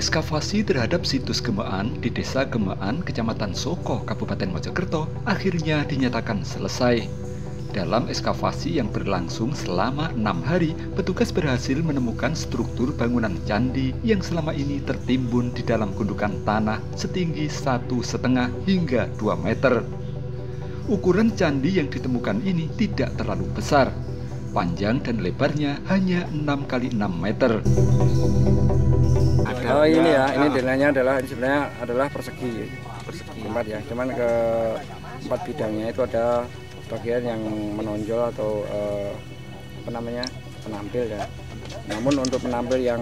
Ekskavasi terhadap situs Gemaan di Desa Gemaan, Kecamatan Soko, Kabupaten Mojokerto akhirnya dinyatakan selesai. Dalam ekskavasi yang berlangsung selama 6 hari, petugas berhasil menemukan struktur bangunan candi yang selama ini tertimbun di dalam gundukan tanah setinggi 1,5 hingga 2 meter. Ukuran candi yang ditemukan ini tidak terlalu besar. Panjang dan lebarnya hanya 6 kali 6 meter. Ini ya, ini nilainya adalah persegi tempat ya. Cuman ke 4 bidangnya itu ada bagian yang menonjol atau penampil ya. Namun untuk penampil yang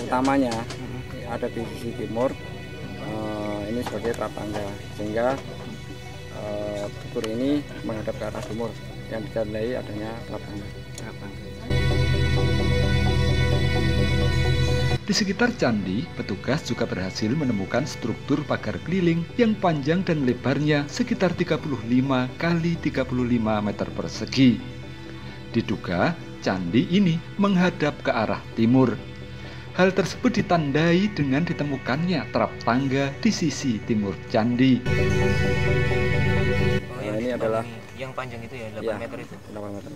utamanya ada di sisi timur, ini sebagai pratangga, sehingga tutur ini menghadap ke arah timur yang ditandai adanya pratangga. Di sekitar candi, petugas juga berhasil menemukan struktur pagar keliling yang panjang dan lebarnya sekitar 35 kali 35 meter persegi. Diduga, candi ini menghadap ke arah timur. Hal tersebut ditandai dengan ditemukannya terap tangga di sisi timur candi. Ini adalah yang panjang itu ya, 8 meter itu. 8 meter.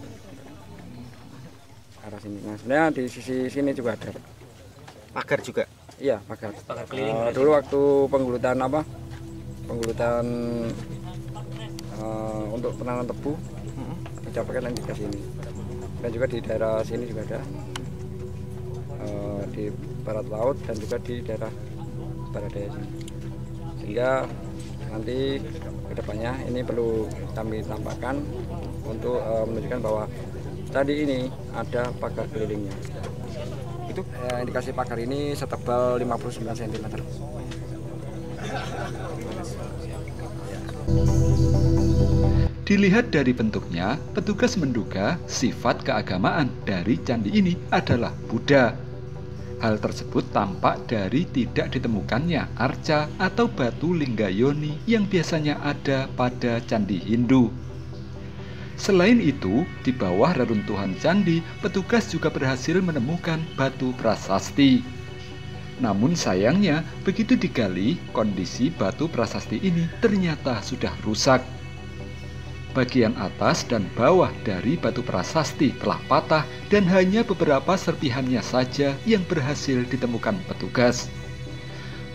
Arah sini. Nah, sebenarnya di sisi sini juga ada. Pagar juga? Iya, pagar. Pagar keliling. Dulu waktu penggulutan untuk penanaman tebu, dicapai nanti ke sini. Dan juga di daerah sini juga ada, di barat laut dan juga di daerah barat daya. Sehingga nanti kedepannya ini perlu kami tambahkan untuk menunjukkan bahwa tadi ini ada pagar kelilingnya. Itu indikasi pagar ini setebal 59 cm. Dilihat dari bentuknya, petugas menduga sifat keagamaan dari candi ini adalah Buddha. Hal tersebut tampak dari tidak ditemukannya arca atau batu linggayoni yang biasanya ada pada candi Hindu. Selain itu, di bawah reruntuhan candi, petugas juga berhasil menemukan batu prasasti. Namun sayangnya, begitu digali, kondisi batu prasasti ini ternyata sudah rusak. Bagian atas dan bawah dari batu prasasti telah patah dan hanya beberapa serpihannya saja yang berhasil ditemukan petugas.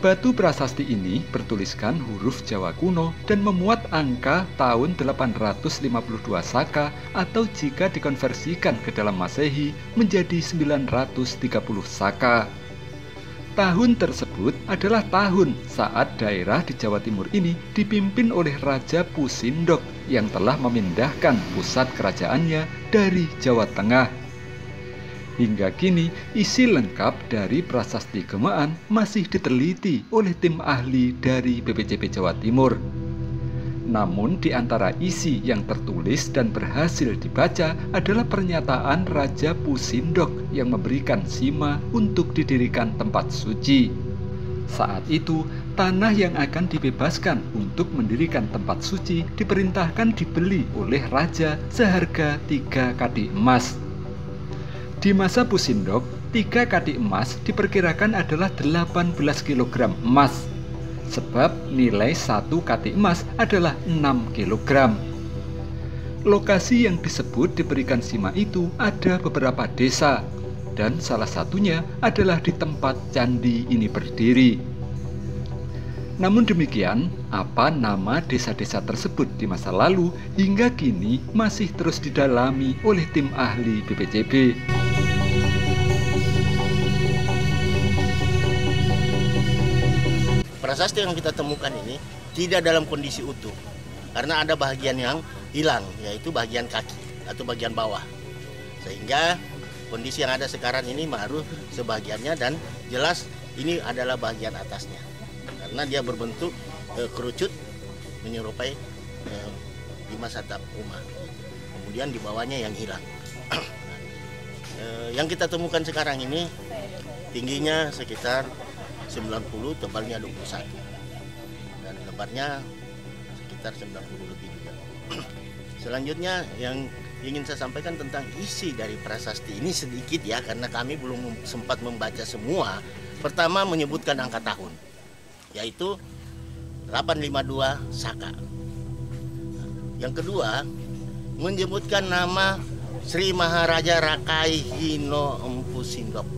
Batu prasasti ini bertuliskan huruf Jawa kuno dan memuat angka tahun 852 Saka atau jika dikonversikan ke dalam Masehi menjadi 930 Saka. Tahun tersebut adalah tahun saat daerah di Jawa Timur ini dipimpin oleh Raja Pusindok yang telah memindahkan pusat kerajaannya dari Jawa Tengah. Hingga kini, isi lengkap dari prasasti Gemaan masih diteliti oleh tim ahli dari BPJP Jawa Timur. Namun di antara isi yang tertulis dan berhasil dibaca adalah pernyataan Raja Pusindok yang memberikan sima untuk didirikan tempat suci. Saat itu, tanah yang akan dibebaskan untuk mendirikan tempat suci diperintahkan dibeli oleh Raja seharga 3 kadi emas. Di masa Pusindok, 3 kadi emas diperkirakan adalah 18 kg emas. Sebab nilai 1 kadi emas adalah 6 kg. Lokasi yang disebut diberikan sima itu ada beberapa desa, dan salah satunya adalah di tempat candi ini berdiri. Namun demikian, apa nama desa-desa tersebut di masa lalu hingga kini masih terus didalami oleh tim ahli BPJB. Prasasti yang kita temukan ini tidak dalam kondisi utuh karena ada bagian yang hilang, yaitu bagian kaki atau bagian bawah, sehingga kondisi yang ada sekarang ini baru sebagiannya dan jelas ini adalah bagian atasnya karena dia berbentuk kerucut menyerupai 5 atap rumah, kemudian di bawahnya yang hilang. Yang kita temukan sekarang ini tingginya sekitar 90, tebalnya 21 dan lebarnya sekitar 90 lebih juga. Selanjutnya yang ingin saya sampaikan tentang isi dari prasasti ini sedikit ya, karena kami belum sempat membaca semua. Pertama menyebutkan angka tahun, yaitu 852 Saka. Yang kedua menyebutkan nama Sri Maharaja Rakai Hino Empu Sindok.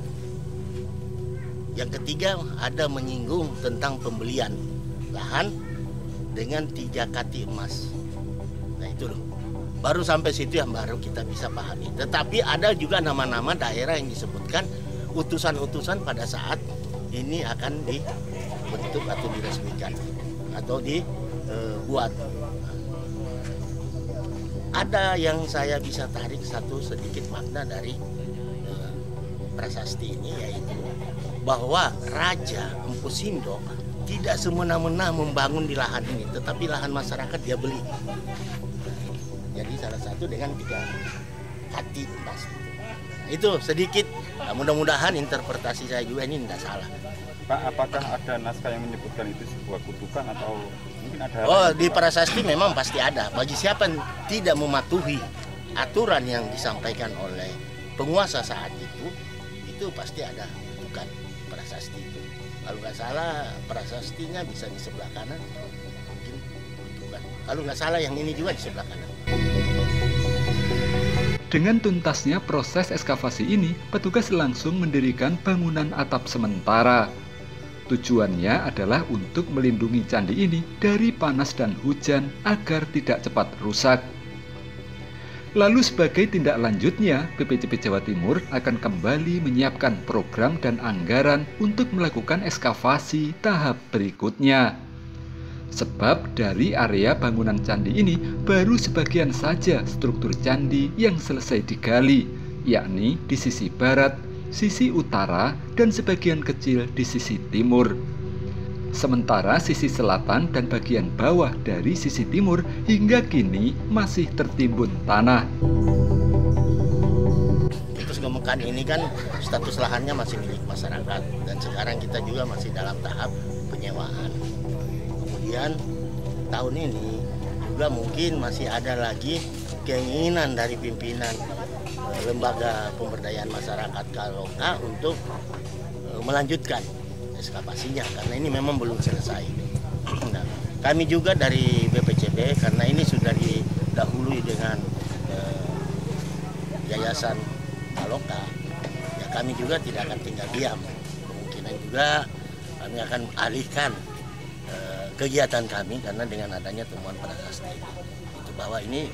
Yang ketiga ada menyinggung tentang pembelian lahan dengan 3 kati emas. Nah itu loh, baru sampai situ yang baru kita bisa pahami. Tetapi ada juga nama-nama daerah yang disebutkan utusan-utusan pada saat ini akan dibentuk atau diresmikan atau dibuat. Ada yang saya bisa tarik satu sedikit makna dari prasasti ini, yaitu bahwa Raja Empu Sindok tidak semena-mena membangun di lahan ini, tetapi lahan masyarakat dia beli. Jadi salah satu dengan 3 kati emas. Itu sedikit, nah, mudah-mudahan interpretasi saya juga ini tidak salah. Pak, apakah ada naskah yang menyebutkan itu sebuah kutukan atau mungkin ada? Oh, di prasasti memang pasti ada. Bagi siapa yang tidak mematuhi aturan yang disampaikan oleh penguasa saat itu pasti ada kutukan prasasti itu. Kalau nggak salah prasastinya bisa di sebelah kanan, mungkin kutukan. Kalau nggak salah yang ini juga di sebelah kanan. Dengan tuntasnya proses ekskavasi ini, petugas langsung mendirikan bangunan atap sementara. Tujuannya adalah untuk melindungi candi ini dari panas dan hujan agar tidak cepat rusak. Lalu sebagai tindak lanjutnya, BPCP Jawa Timur akan kembali menyiapkan program dan anggaran untuk melakukan ekskavasi tahap berikutnya. Sebab dari area bangunan candi ini baru sebagian saja struktur candi yang selesai digali, yakni di sisi barat, sisi utara, dan sebagian kecil di sisi timur. Sementara sisi selatan dan bagian bawah dari sisi timur hingga kini masih tertimbun tanah. Terus Gemukan ini kan status lahannya masih milik masyarakat, dan sekarang kita juga masih dalam tahap penyewaan. Kemudian tahun ini juga mungkin masih ada lagi keinginan dari pimpinan lembaga pemberdayaan masyarakat Kaloka untuk melanjutkan ekskavasinya karena ini memang belum selesai. Nah, kami juga dari BPCB karena ini sudah didahului dengan Yayasan Kaloka, ya kami juga tidak akan tinggal diam. Kemungkinan juga kami akan alihkan kegiatan kami karena dengan adanya temuan prasasti itu bahwa ini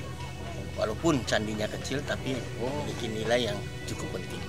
walaupun candinya kecil tapi memiliki nilai yang cukup penting.